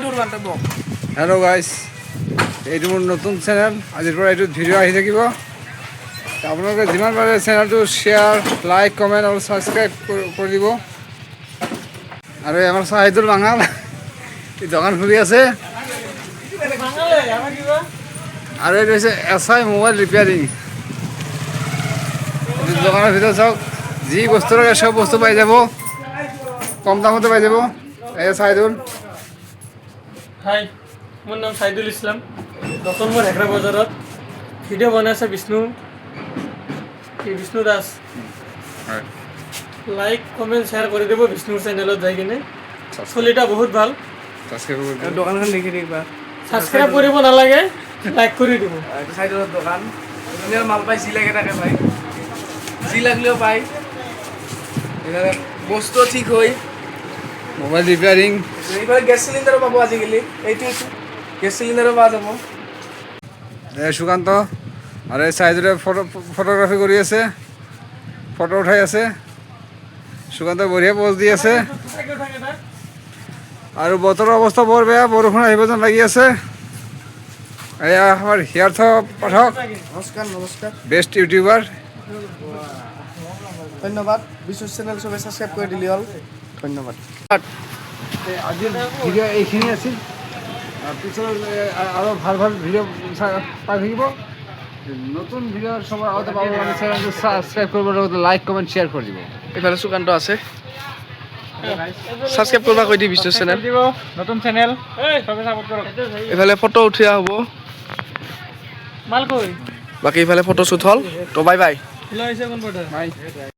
Hello' guys, এইটো মোৰ নতুন চেনেল। আজিৰ পৰা এইটোত ভিডিঅ' আহি থাকিব। আপোনালোকে যিমান পাৰে চেনেলটো শ্বেয়াৰ, লাইক, কমেণ্ট আৰু ছাবস্ক্ৰাইব কৰি দিব। আৰু আমাৰ চাহিদুল বাঙাল দোকান খুলি আছে। আৰু এইটো হৈছে SI মোবাইল ৰিপেয়াৰিং। দোকানৰ ভিতৰত চাওক, যি বস্তু লাগে চব বস্তু পাই যাব, কম দামতে পাই যাব। এই চাহিদুল। হাই, মোৰ নাম চাহিদুল ইছলাম। নতুন মোৰ হেকৰা বজাৰত ভিডিঅ' বনাই আছে Bishnu Das. Like comment share কৰি দিব বিষ্ণুৰ চেনেলত যাই কিনে। চলিটা বহুত ভাল। দোকানখন দেখি দিবা। ছাবস্ক্ৰাইব কৰিব নালাগে, লাইক কৰি দিব। এইটো চাইডৰ দোকান, ধুনীয়া মাল পায়, যি লাগে তাকে পায়, যি লাগলেও পায়। বস্তু ঠিক হয়। Mobile repairing. এইফালে গেছ চিলিণ্ডাৰো পাব আজিকালি। এইটো গেছ চিলিণ্ডাৰো পোৱা যাব। এই সুকান্ত আৰু এই চাহিদুলে ফটোগ্ৰাফি কৰি আছে, ফটো উঠাই আছে। সুকান্ত বঢ়িয়া প'জ দি আছে। আৰু বতৰৰ অৱস্থা বৰ বেয়া, বৰষুণ আহিব যেন লাগি আছে। এয়া আমাৰ হিয়াৰ্থ পাঠক, নমস্কাৰ। Best YouTuber. ধন্যবাদ। বিষ্ণু চেনেল চবে ছাবস্ক্ৰাইব কৰি দিলে হ'ল। ধন্যবাদ। আজিৰ ভিডিঅ' এইখিনি আছিল। পিছত আৰু ভাল ভাল ভিডিঅ' পাই থাকিব। নতুন ভিডিঅ' চবৰ আগতে পাব কাৰণে চেনেলটো ছাবস্ক্ৰাইব কৰিব, লাইক কমেণ্ট শ্বেয়াৰ কৰি দিব। এইফালে সুকান্ত আছে, ছাবস্ক্ৰাইব কৰিব কৈ দি বিষ্ণু চেনেল। নতুন চেনেল চবে সাপোৰ্ট কৰক। এইফালে ফটো উঠোৱা হ'ব, মাল কৈ বাকী এইফালে ফটো শ্বুট হ'ল। তো বাই বাই। ওলাই আহিছে কোন পৰ্দাৰ।